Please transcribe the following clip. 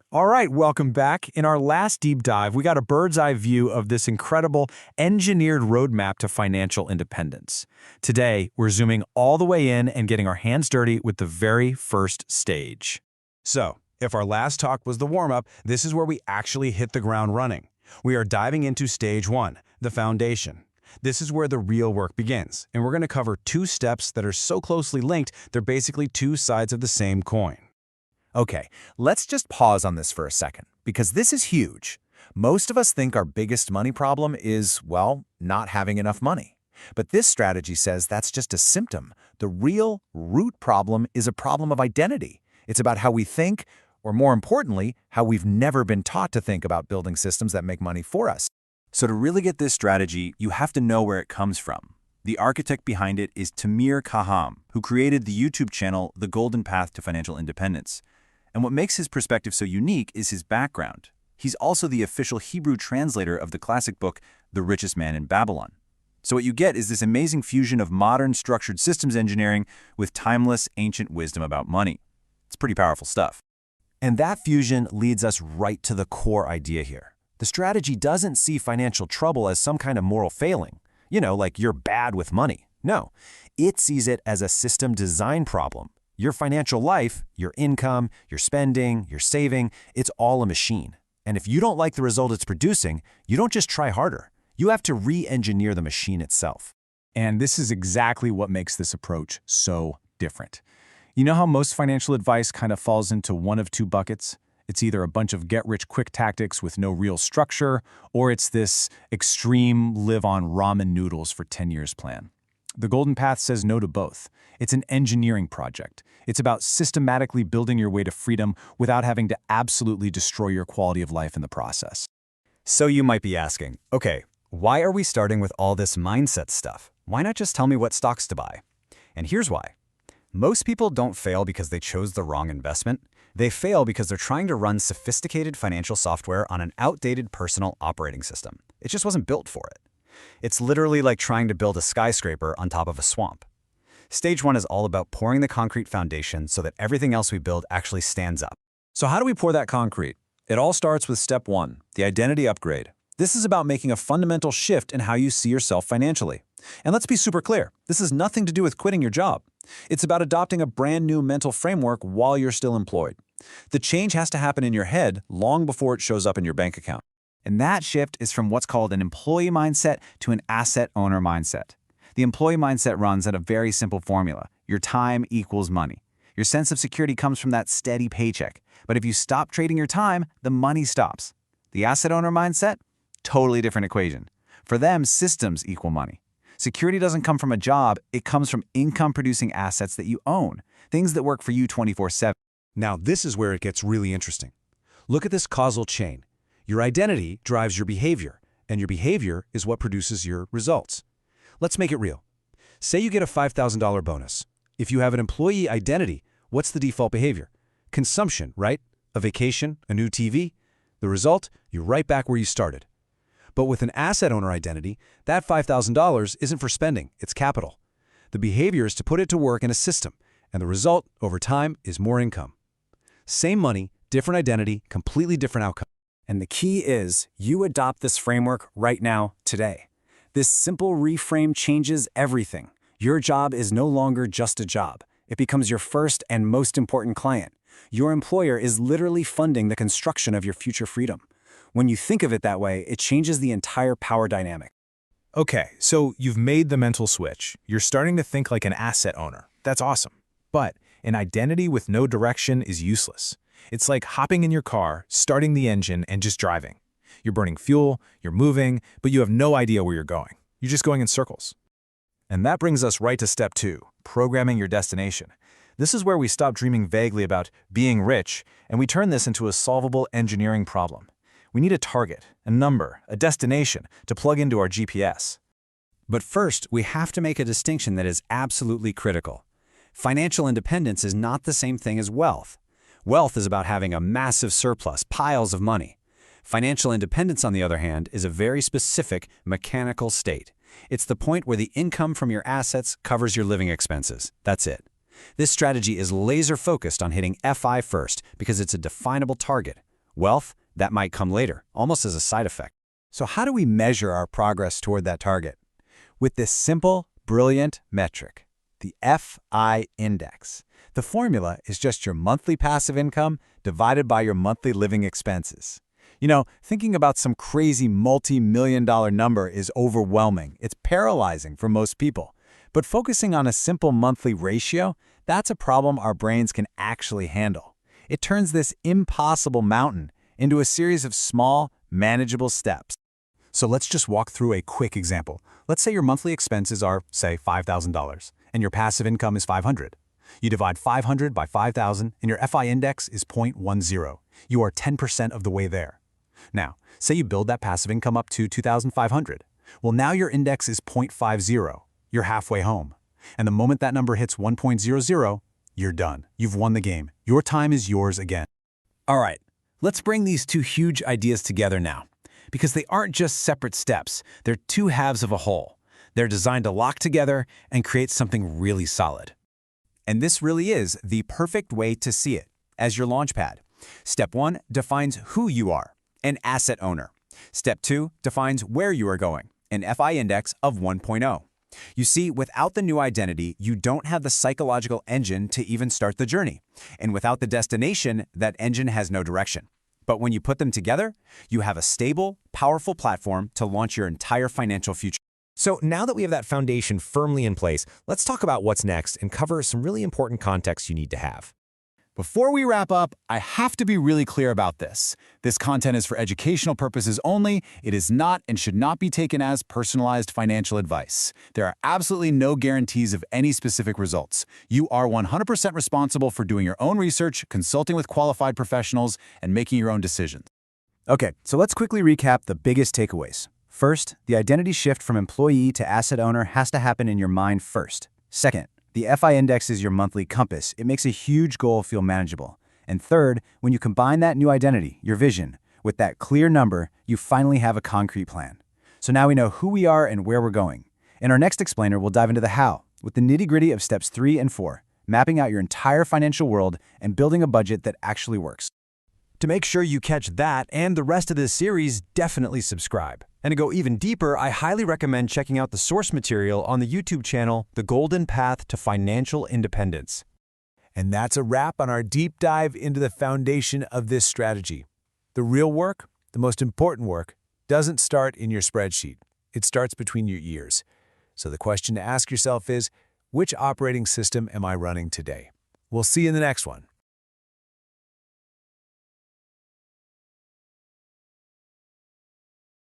All right, welcome back. In our last deep dive, we got a bird's eye view of this incredible engineered roadmap to financial independence. Today, we're zooming all the way in and getting our hands dirty with the very first stage. So, if our last talk was the warm-up, this is where we actually hit the ground running. We are diving into stage 1, the foundation. This is where the real work begins, and we're going to cover 2 steps that are so closely linked, they're basically 2 sides of the same coin. Okay, let's just pause on this for a second, because this is huge. Most of us think our biggest money problem is, well, not having enough money. But this strategy says that's just a symptom. The real root problem is a problem of identity. It's about how we think, or more importantly, how we've never been taught to think about building systems that make money for us. So to really get this strategy, you have to know where it comes from. The architect behind it is Tamir Kaham, who created the YouTube channel The Golden Path to Financial Independence. And what makes his perspective so unique is his background. He's also the official Hebrew translator of the classic book, The Richest Man in Babylon. So what you get is this amazing fusion of modern structured systems engineering with timeless ancient wisdom about money. It's pretty powerful stuff. And that fusion leads us right to the core idea here. The strategy doesn't see financial trouble as some kind of moral failing. Like you're bad with money. No, it sees it as a system design problem. Your financial life, your income, your spending, your saving, it's all a machine. And if you don't like the result it's producing, you don't just try harder. You have to re-engineer the machine itself. And this is exactly what makes this approach so different. You know how most financial advice kind of falls into one of 2 buckets? It's either a bunch of get-rich-quick tactics with no real structure, or it's this extreme live-on ramen noodles for 10 years plan. The Golden Path says no to both. It's an engineering project. It's about systematically building your way to freedom without having to absolutely destroy your quality of life in the process. So you might be asking, okay, why are we starting with all this mindset stuff? Why not just tell me what stocks to buy? And here's why. Most people don't fail because they chose the wrong investment. They fail because they're trying to run sophisticated financial software on an outdated personal operating system. It just wasn't built for it. It's literally like trying to build a skyscraper on top of a swamp. Stage 1 is all about pouring the concrete foundation so that everything else we build actually stands up. So how do we pour that concrete? It all starts with step 1, the identity upgrade. This is about making a fundamental shift in how you see yourself financially. And let's be super clear, this has nothing to do with quitting your job. It's about adopting a brand new mental framework while you're still employed. The change has to happen in your head long before it shows up in your bank account. And that shift is from what's called an employee mindset to an asset owner mindset. The employee mindset runs at a very simple formula. Your time equals money. Your sense of security comes from that steady paycheck. But if you stop trading your time, the money stops. The asset owner mindset? Totally different equation. For them, systems equal money. Security doesn't come from a job, it comes from income-producing assets that you own, things that work for you 24/7. Now, this is where it gets really interesting. Look at this causal chain. Your identity drives your behavior, and your behavior is what produces your results. Let's make it real. Say you get a $5,000 bonus. If you have an employee identity, what's the default behavior? Consumption, right? A vacation, a new TV. The result? You're right back where you started. But with an asset owner identity, that $5,000 isn't for spending, it's capital. The behavior is to put it to work in a system, and the result, over time, is more income. Same money, different identity, completely different outcome. And the key is you adopt this framework right now, today. This simple reframe changes everything. Your job is no longer just a job. It becomes your first and most important client. Your employer is literally funding the construction of your future freedom. When you think of it that way, it changes the entire power dynamic. Okay, so you've made the mental switch. You're starting to think like an asset owner. That's awesome. But an identity with no direction is useless. It's like hopping in your car, starting the engine, and just driving. You're burning fuel, you're moving, but you have no idea where you're going. You're just going in circles. And that brings us right to step 2, programming your destination. This is where we stop dreaming vaguely about being rich, and we turn this into a solvable engineering problem. We need a target, a number, a destination to plug into our GPS. But first, we have to make a distinction that is absolutely critical. Financial independence is not the same thing as wealth. Wealth is about having a massive surplus, piles of money. Financial independence, on the other hand, is a very specific, mechanical state. It's the point where the income from your assets covers your living expenses. That's it. This strategy is laser-focused on hitting FI first because it's a definable target. Wealth, that might come later, almost as a side effect. So how do we measure our progress toward that target? With this simple, brilliant metric, the FI index. The formula is just your monthly passive income divided by your monthly living expenses. You know, thinking about some crazy multi-million-dollar number is overwhelming. It's paralyzing for most people. But focusing on a simple monthly ratio, that's a problem our brains can actually handle. It turns this impossible mountain into a series of small, manageable steps. So let's just walk through a quick example. Let's say your monthly expenses are, say, $5,000, and your passive income is $500. You divide 500 by 5,000, and your FI index is 0.10. You are 10% of the way there. Now, say you build that passive income up to 2,500. Well, now your index is 0.50. You're halfway home. And the moment that number hits 1.00, you're done. You've won the game. Your time is yours again. All right, let's bring these two huge ideas together now, because they aren't just separate steps. They're two halves of a whole. They're designed to lock together and create something really solid. And this really is the perfect way to see it as your launchpad. Step 1 defines who you are, an asset owner. Step 2 defines where you are going, an FI index of 1.0. You see, without the new identity, you don't have the psychological engine to even start the journey. And without the destination, that engine has no direction. But when you put them together, you have a stable, powerful platform to launch your entire financial future. So now that we have that foundation firmly in place, let's talk about what's next and cover some really important context you need to have. Before we wrap up, I have to be really clear about this. This content is for educational purposes only. It is not and should not be taken as personalized financial advice. There are absolutely no guarantees of any specific results. You are 100% responsible for doing your own research, consulting with qualified professionals, and making your own decisions. Okay, so let's quickly recap the biggest takeaways. First, the identity shift from employee to asset owner has to happen in your mind first. Second, the FI index is your monthly compass. It makes a huge goal feel manageable. And third, when you combine that new identity, your vision, with that clear number, you finally have a concrete plan. So now we know who we are and where we're going. In our next explainer, we'll dive into the how, with the nitty-gritty of steps 3 and 4, mapping out your entire financial world and building a budget that actually works. To make sure you catch that and the rest of this series, definitely subscribe. And to go even deeper, I highly recommend checking out the source material on the YouTube channel, The Golden Path to Financial Independence. And that's a wrap on our deep dive into the foundation of this strategy. The real work, the most important work, doesn't start in your spreadsheet. It starts between your ears. So the question to ask yourself is, which operating system am I running today? We'll see you in the next one.